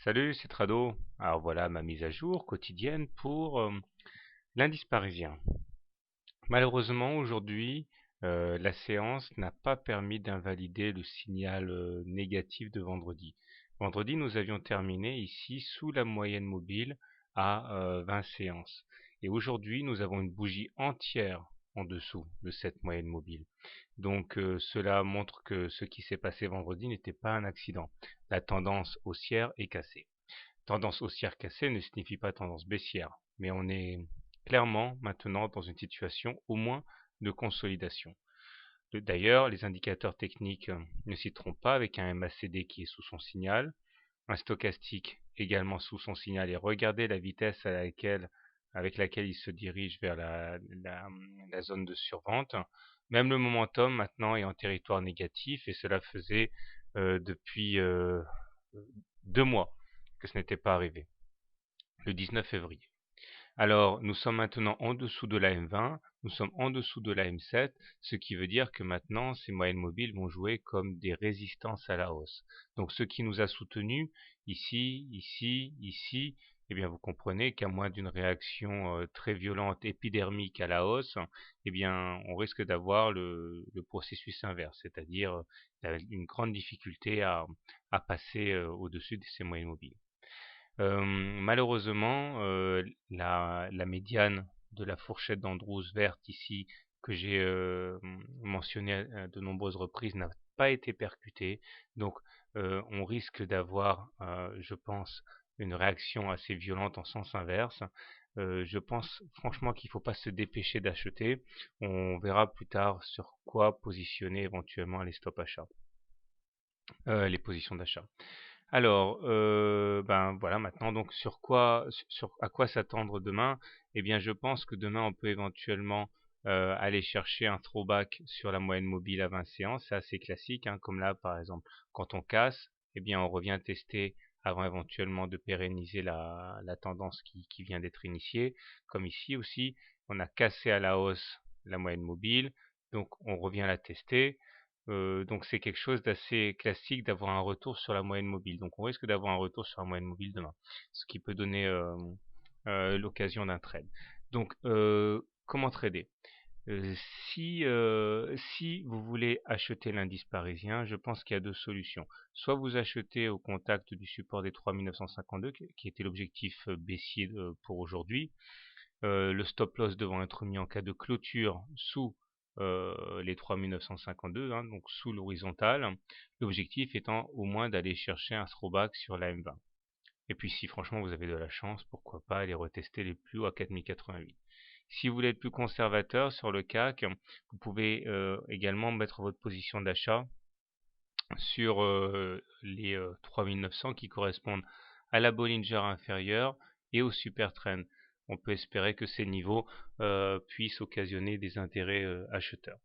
Salut, c'est Trado. Alors voilà ma mise à jour quotidienne pour l'indice parisien. Malheureusement, aujourd'hui, la séance n'a pas permis d'invalider le signal négatif de vendredi. Vendredi, nous avions terminé ici sous la moyenne mobile à 20 séances. Et aujourd'hui, nous avons une bougie entière en dessous de cette moyenne mobile. Donc cela montre que ce qui s'est passé vendredi n'était pas un accident. La tendance haussière est cassée. Tendance haussière cassée ne signifie pas tendance baissière, mais on est clairement maintenant dans une situation au moins de consolidation. D'ailleurs, les indicateurs techniques ne s'y trompent pas avec un MACD qui est sous son signal, un stochastique également sous son signal, et regardez la vitesse avec laquelle il se dirige vers la zone de survente. Même le momentum maintenant est en territoire négatif et cela faisait depuis 2 mois que ce n'était pas arrivé, le 19 février. Alors, nous sommes maintenant en dessous de la M20, nous sommes en dessous de la M7, ce qui veut dire que maintenant, ces moyennes mobiles vont jouer comme des résistances à la hausse. Donc, ce qui nous a soutenus ici, ici, ici, eh bien, vous comprenez qu'à moins d'une réaction très violente épidermique à la hausse, eh bien, on risque d'avoir le processus inverse, c'est-à-dire une grande difficulté à passer au-dessus de ces moyennes mobiles. Malheureusement, la médiane de la fourchette d'Andrews verte ici, que j'ai mentionné à de nombreuses reprises, n'a pas été percutée. Donc on risque d'avoir, je pense, une réaction assez violente en sens inverse. Je pense franchement qu'il ne faut pas se dépêcher d'acheter. On verra plus tard sur quoi positionner éventuellement les stop achats, les positions d'achat. Alors, ben voilà maintenant donc à quoi s'attendre demain? Eh bien je pense que demain on peut éventuellement aller chercher un throwback sur la moyenne mobile à 20 séances, c'est assez classique, hein, comme là par exemple quand on casse, eh bien on revient tester avant éventuellement de pérenniser la tendance qui vient d'être initiée, comme ici aussi on a cassé à la hausse la moyenne mobile, donc on revient la tester. Donc c'est quelque chose d'assez classique d'avoir un retour sur la moyenne mobile. Donc on risque d'avoir un retour sur la moyenne mobile demain, ce qui peut donner l'occasion d'un trade. Donc comment trader? Euh, si vous voulez acheter l'indice parisien, je pense qu'il y a deux solutions. Soit vous achetez au contact du support des 3952, qui était l'objectif baissier pour aujourd'hui, le stop loss devant être mis en cas de clôture sous les 3952, hein, donc sous l'horizontale, l'objectif étant au moins d'aller chercher un throwback sur la M20. Et puis si franchement vous avez de la chance, pourquoi pas aller retester les plus hauts à 4088. Si vous voulez être plus conservateur sur le CAC, vous pouvez également mettre votre position d'achat sur les 3900 qui correspondent à la Bollinger inférieure et au super trend. On peut espérer que ces niveaux puissent occasionner des intérêts acheteurs.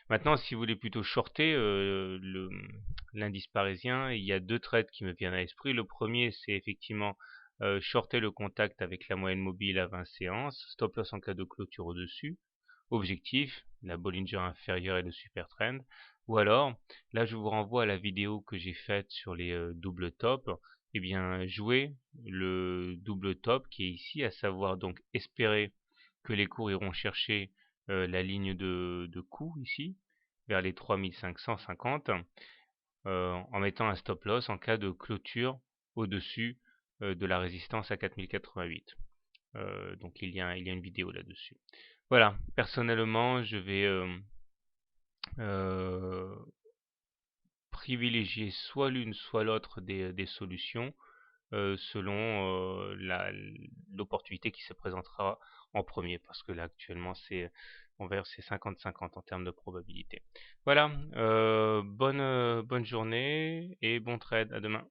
Maintenant, si vous voulez plutôt shorter l'indice parisien, il y a deux trades qui me viennent à l'esprit. Le premier, c'est effectivement shorter le contact avec la moyenne mobile à 20 séances, stop loss en cas de clôture au-dessus. Objectif, la Bollinger inférieure et le super trend. Ou alors, là je vous renvoie à la vidéo que j'ai faite sur les doubles tops. Eh bien, jouer le double top qui est ici, à savoir donc espérer que les cours iront chercher la ligne de coup ici, vers les 3550, en mettant un stop loss en cas de clôture au-dessus de la résistance à 4088. Donc il y a une vidéo là-dessus. Voilà, personnellement, je vais euh, privilégier soit l'une soit l'autre des solutions selon l'opportunité qui se présentera en premier, parce que là actuellement c'est 50-50 en termes de probabilité. Voilà, bonne journée et bon trade, à demain.